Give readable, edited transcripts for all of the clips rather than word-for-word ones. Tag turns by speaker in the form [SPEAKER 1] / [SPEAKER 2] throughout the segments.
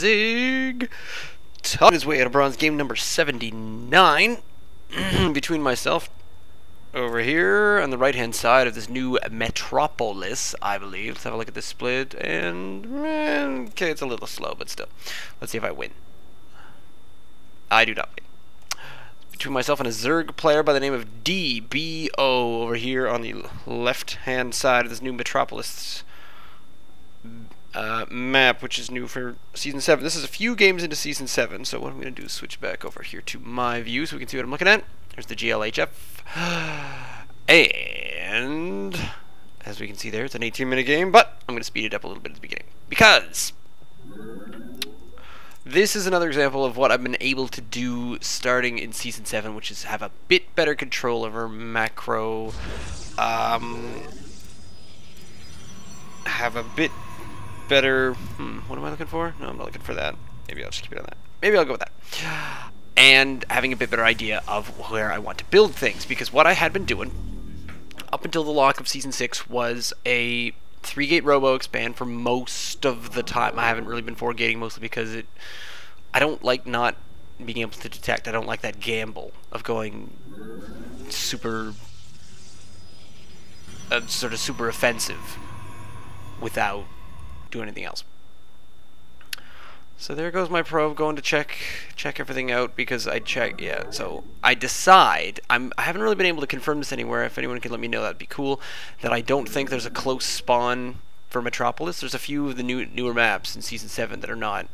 [SPEAKER 1] Zig. Top his way out of bronze, game number 79. Between myself over here on the right hand side of this new metropolis, I believe. Let's have a look at this split. And okay, it's a little slow, but still. Let's see if I win. I do not win. Between myself and a Zerg player by the name of DBO over here on the left hand side of this new metropolis map, which is new for Season 7. This is a few games into Season 7, so what I'm going to do is switch back over here to my view so we can see what I'm looking at. There's the GLHF. And as we can see there, it's an 18-minute game, but I'm going to speed it up a little bit at the beginning, because this is another example of what I've been able to do starting in Season 7, which is have a bit better control over macro, have a bit better, what am I looking for? No, I'm not looking for that. Maybe I'll just keep it on that. Maybe I'll go with that. And having a bit better idea of where I want to build things, because what I had been doing up until the lock of Season 6 was a 3-gate robo expand for most of the time. I haven't really been 4-gating, mostly because I don't like not being able to detect. I don't like that gamble of going super sort of super offensive without doing anything else. So there goes my probe going to check everything out, because so I decide, I haven't really been able to confirm this anywhere. If anyone can let me know, that'd be cool, that I don't think there's a close spawn for Metropolis. There's a few of the newer maps in Season 7 that are not,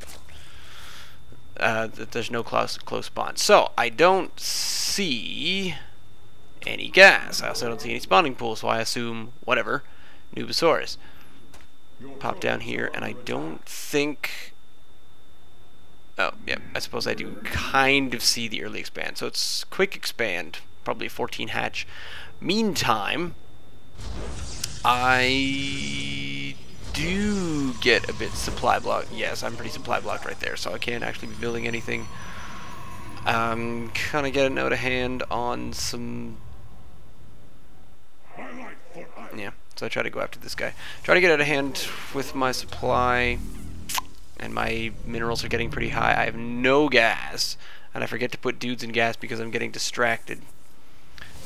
[SPEAKER 1] that there's no close spawn. So I don't see any gas. I also don't see any spawning pools, so I assume, whatever, Nubosaurus. Pop down here, and I don't think... Oh, yeah, I suppose I do kind of see the early expand. So it's quick expand, probably a 14 hatch. Meantime, I do get a bit supply blocked. Yes, I'm pretty supply blocked right there, so I can't actually be building anything. Kind of getting out of hand on some... Yeah, so I try to go after this guy. Try to get out of hand with my supply... And my minerals are getting pretty high. I have no gas, and I forget to put dudes in gas because I'm getting distracted,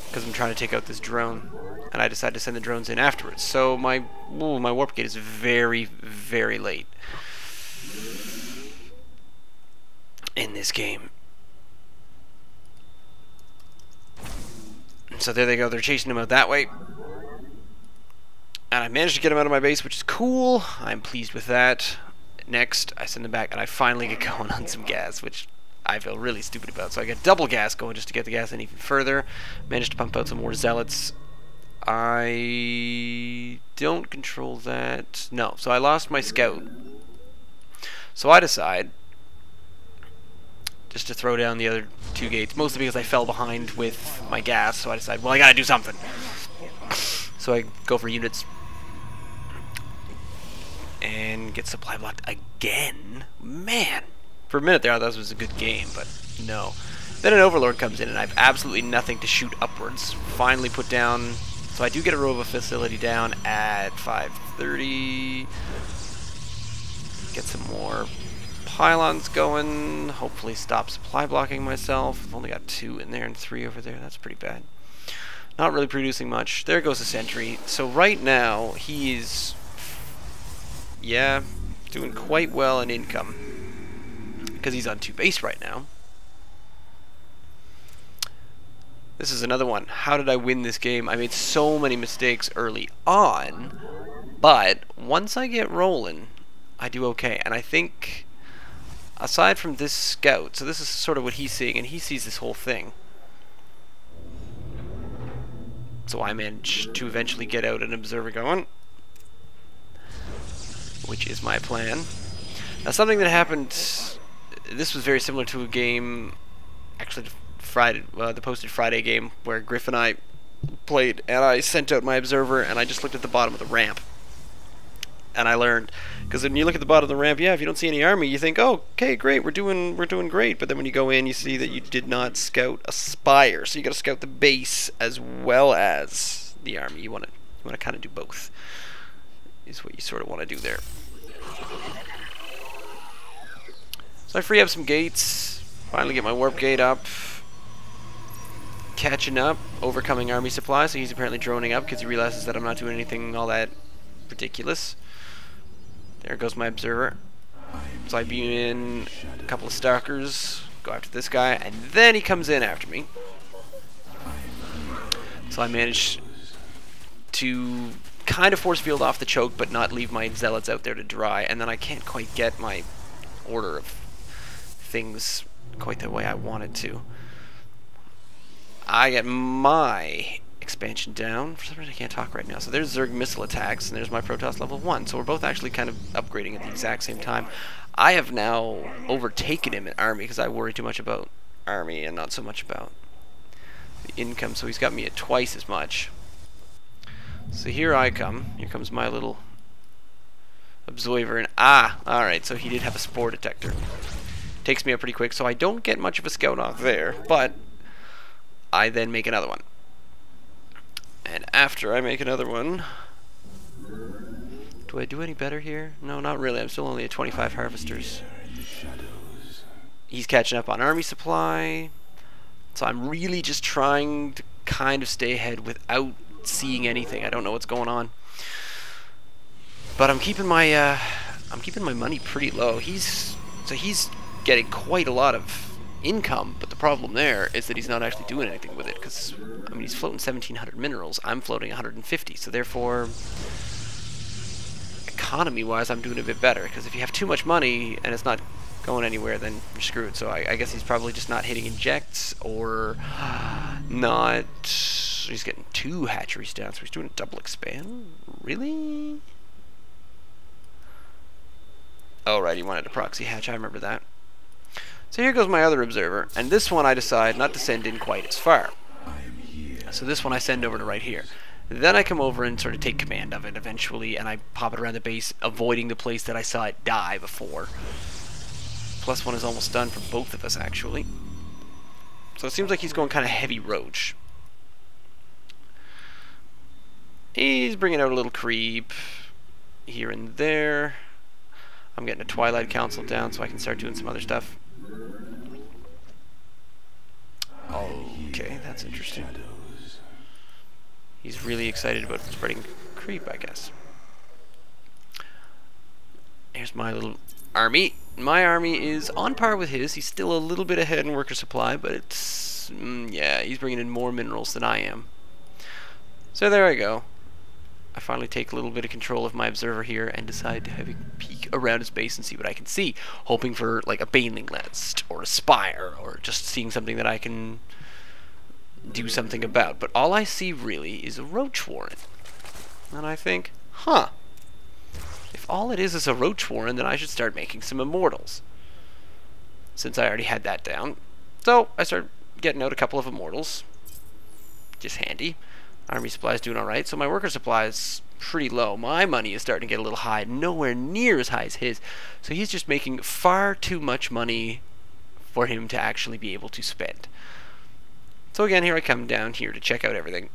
[SPEAKER 1] because I'm trying to take out this drone, and I decide to send the drones in afterwards. So my warp gate is very, very late in this game. So there they go. They're chasing him out that way, and I managed to get him out of my base, which is cool. I'm pleased with that. Next, I send them back, and I finally get going on some gas, which I feel really stupid about. So I get double gas going just to get the gas in even further. Managed to pump out some more zealots. I don't control that. No, so I lost my scout. So I decide just to throw down the other 2 gates, mostly because I fell behind with my gas. So I decide, well, I gotta do something. So I go for units. And get supply blocked again. Man, for a minute there I thought this was a good game, but no. Then an overlord comes in, and I have absolutely nothing to shoot upwards. Finally put down, so I do get a robo facility down at 5:30. Get some more pylons going. Hopefully stop supply blocking myself. I've only got 2 in there and 3 over there. That's pretty bad. Not really producing much. There goes a sentry. So right now he's... yeah, doing quite well in income, because he's on 2 base right now. This is another one. How did I win this game? I made so many mistakes early on, but once I get rolling, I do okay. And I think, aside from this scout, so this is sort of what he's seeing, and he sees this whole thing. So I managed to eventually get out an observer going, which is my plan. Now, something that happened, this was very similar to a game, actually Friday, the posted Friday game, where Griff and I played, and I sent out my observer, and I just looked at the bottom of the ramp, and I learned, because when you look at the bottom of the ramp, yeah, if you don't see any army, you think, oh, okay, great, we're doing great, but then when you go in, you see that you did not scout a spire, so you got to scout the base as well as the army. You want to kind of do both, is what you sort of want to do there. So I free up some gates. Finally get my warp gate up. Catching up. Overcoming army supply. So he's apparently droning up because he realizes that I'm not doing anything all that ridiculous. There goes my observer. So I beam in a couple of stalkers. Go after this guy. And then he comes in after me. So I managed to kind of force field off the choke, but not leave my zealots out there to dry. And then I can't quite get my order of things quite the way I wanted to. I get my expansion down. For some reason I can't talk right now. So there's Zerg missile attacks, and there's my Protoss level 1. So we're both actually kind of upgrading at the exact same time. I have now overtaken him in army because I worry too much about army and not so much about the income. So he's got me at twice as much. So here I come. Here comes my little observer, and alright, so he did have a spore detector. Takes me up pretty quick, so I don't get much of a scout off there, but I then make another one. And after I make another one, do I do any better here? No, not really. I'm still only at 25 harvesters. He's catching up on army supply, so I'm really just trying to kind of stay ahead without seeing anything. I don't know what's going on, but I'm keeping my money pretty low. He's getting quite a lot of income, but the problem there is that he's not actually doing anything with it, because I mean he's floating 1,700 minerals. I'm floating 150, so therefore economy wise I'm doing a bit better, because if you have too much money and it's not going anywhere, then you're screwed. So I guess he's probably just not hitting injects, or not. He's getting 2 hatcheries down, so he's doing a double expand? Really? Oh, right, he wanted a proxy hatch, I remember that. So here goes my other observer, and this one I decide not to send in quite as far. So this one I send over to right here. Then I come over and sort of take command of it eventually, and I pop it around the base, avoiding the place that I saw it die before. +1 is almost done for both of us, actually. So it seems like he's going kind of heavy roach. He's bringing out a little creep here and there. I'm getting a Twilight Council down so I can start doing some other stuff. Okay, that's interesting. He's really excited about spreading creep, I guess. Here's my little army. My army is on par with his. He's still a little bit ahead in worker supply, but it's... yeah, he's bringing in more minerals than I am. So there I go. I finally take a little bit of control of my observer here and decide to have a peek around his base and see what I can see, hoping for like a baneling nest or a spire, or just seeing something that I can do something about. But all I see really is a roach warren, and I think, huh, if all it is a roach warren, then I should start making some immortals, since I already had that down. So I start getting out a couple of immortals, just handy. Army supply is doing alright, so my worker supply is pretty low. My money is starting to get a little high, nowhere near as high as his. So he's just making far too much money for him to actually be able to spend. So again, here I come down here to check out everything.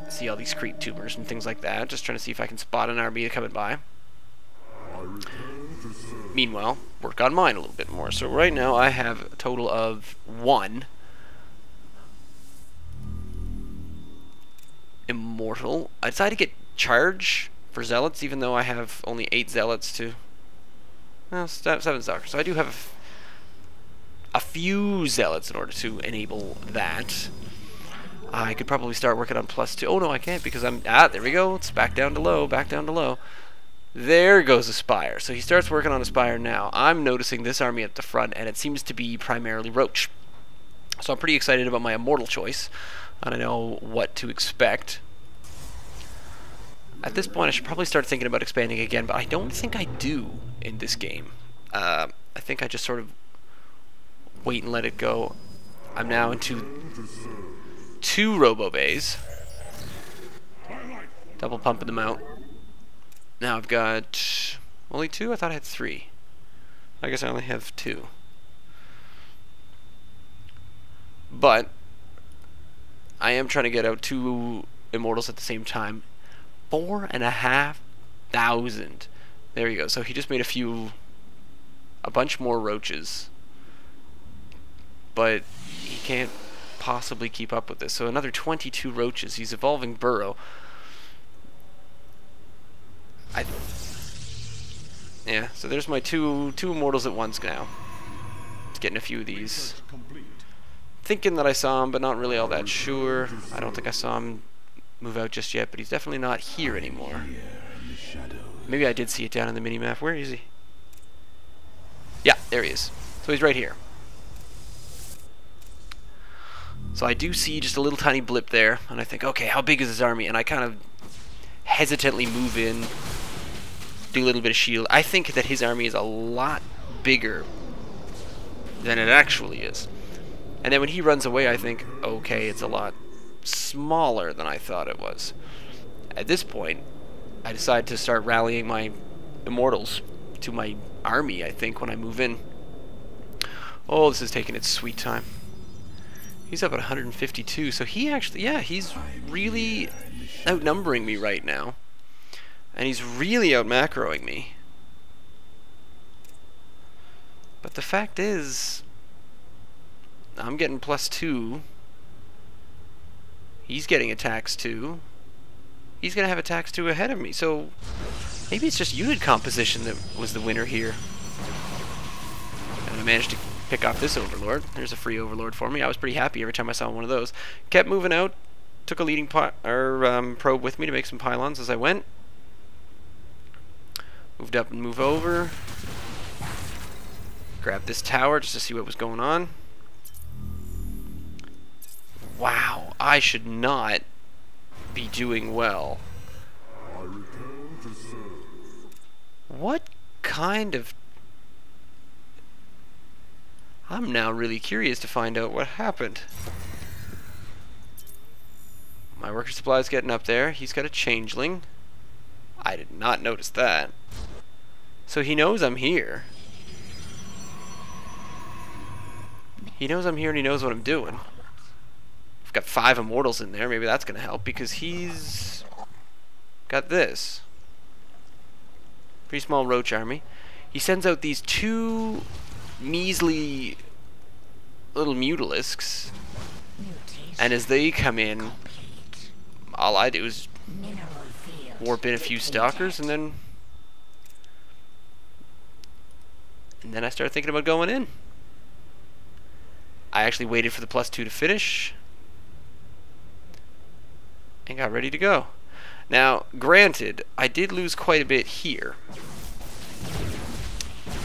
[SPEAKER 1] See all these creep tumors and things like that, just trying to see if I can spot an army coming by. Meanwhile, work on mine a little bit more. So right now I have a total of 1 immortal. I decided to get charge for zealots, even though I have only 8 zealots to... well, 7 stalkers. So I do have a few zealots in order to enable that. I could probably start working on +2. Oh no, I can't, because I'm... there we go. It's back down to low, back down to low. There goes a spire. So he starts working on a spire now. I'm noticing this army at the front, and it seems to be primarily roach. So I'm pretty excited about my immortal choice. I don't know what to expect. At this point, I should probably start thinking about expanding again, but I don't think I do in this game. I think I just sort of wait and let it go. I'm now into 2 robo bays. Double pumping them out. Now I've got only 2? I thought I had 3. I guess I only have 2. But I am trying to get out 2 immortals at the same time. 4,500. There you go. So he just made a few a bunch more roaches. But he can't possibly keep up with this. So another 22 roaches. He's evolving burrow. Yeah, so there's my two immortals at once now. Just getting a few of these. Thinking that I saw him, but not really all that sure. I don't think I saw him move out just yet, but he's definitely not here anymore. Maybe I did see it down in the mini-map. Where is he? Yeah, there he is. So he's right here. So I do see just a little tiny blip there, and I think, okay, how big is his army? And I kind of hesitantly move in, do a little bit of shield. I think that his army is a lot bigger than it actually is. And then when he runs away, I think, okay, it's a lot smaller than I thought it was. At this point, I decide to start rallying my immortals to my army, I think, when I move in. Oh, this is taking its sweet time. He's up at 152, so he actually, yeah, he's really outnumbering me right now. And he's really out-macroing me. But the fact is, I'm getting +2. He's getting attacks too. He's going to have attacks too ahead of me, so maybe it's just unit composition that was the winner here. And I managed to pick off this overlord. There's a free overlord for me. I was pretty happy every time I saw one of those. Kept moving out. Took a leading probe with me to make some pylons as I went. Moved up and moved over. Grabbed this tower just to see what was going on. Wow, I should not be doing well. What kind of... I'm now really curious to find out what happened. My worker supply is getting up there. He's got a changeling. I did not notice that. So he knows I'm here. He knows I'm here and he knows what I'm doing. I've got 5 immortals in there. Maybe that's going to help because he's got this. Pretty small roach army. He sends out these 2 measly little mutalisks. And as they come in, all I do is warp in a few stalkers and then I start thinking about going in. I actually waited for the +2 to finish and got ready to go. Now, granted, I did lose quite a bit here,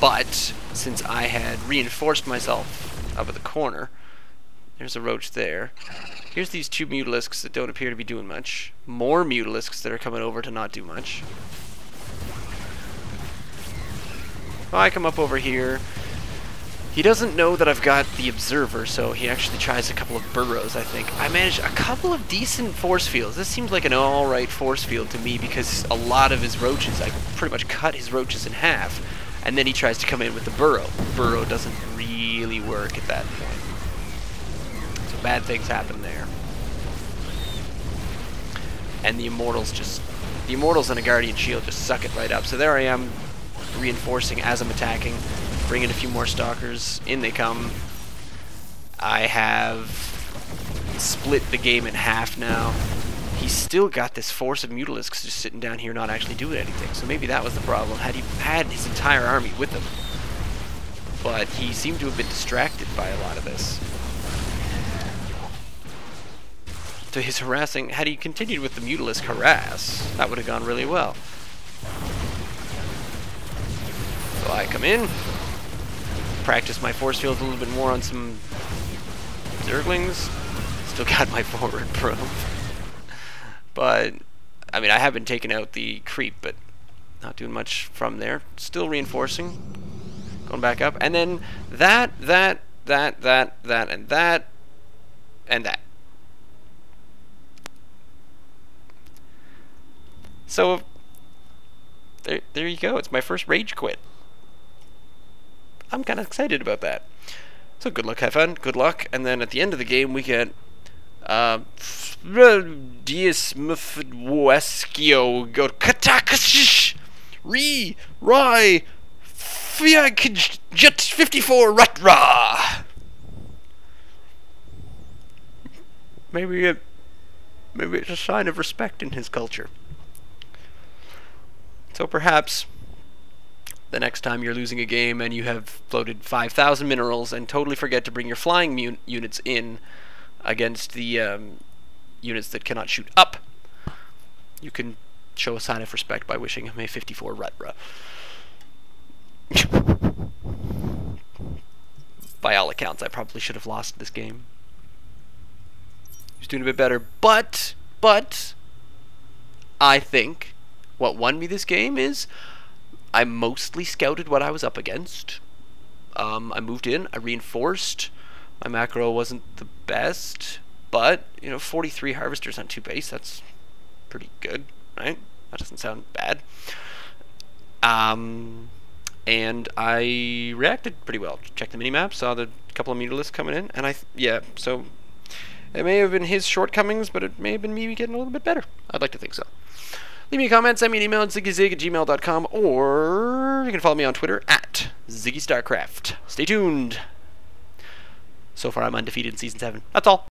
[SPEAKER 1] but since I had reinforced myself up at the corner, there's a roach there. Here's these 2 mutalisks that don't appear to be doing much. More mutalisks that are coming over to not do much. I come up over here. He doesn't know that I've got the observer, so he actually tries a couple of burrows, I think. I managed a couple of decent force fields. This seems like an alright force field to me because a lot of his roaches, I pretty much cut his roaches in half. And then he tries to come in with the burrow. Burrow doesn't really work at that point. So bad things happen there. And the immortals and a guardian shield just suck it right up. So there I am, reinforcing as I'm attacking. Bring in a few more stalkers. In they come. I have split the game in half now. He's still got this force of mutalisks just sitting down here not actually doing anything. So maybe that was the problem. Had he had his entire army with him. But he seemed to have been distracted by a lot of this. So his harassing, had he continued with the mutalisk harass, that would have gone really well. So I come in. Practice my force field a little bit more on some zerglings. Still got my forward probe. But, I mean, I have been taking out the creep, but not doing much from there. Still reinforcing. Going back up. And then that, and that. So, there you go. It's my first rage quit. I'm kind of excited about that. So good luck, have fun, good luck. And then at the end of the game, we get Dies Mfdweskio go Katakashish Re Rai Jet 54 Ratra. Maybe it's a sign of respect in his culture. So perhaps the next time you're losing a game and you have floated 5,000 minerals and totally forget to bring your flying units in against the units that cannot shoot up, you can show a sign of respect by wishing him a 54 Ratra. By all accounts, I probably should have lost this game. He was doing a bit better, but I think what won me this game is I mostly scouted what I was up against. I moved in, I reinforced. My macro wasn't the best, but, you know, 43 harvesters on 2 base, that's pretty good, right? That doesn't sound bad. And I reacted pretty well. Checked the minimap, saw the couple of meter lists coming in, and so it may have been his shortcomings, but it may have been me getting a little bit better. I'd like to think so. Leave me a comment, send me an email at ziggyzig@gmail.com, or you can follow me on Twitter at ZiggyStarcraft. Stay tuned. So far, I'm undefeated in Season 7. That's all.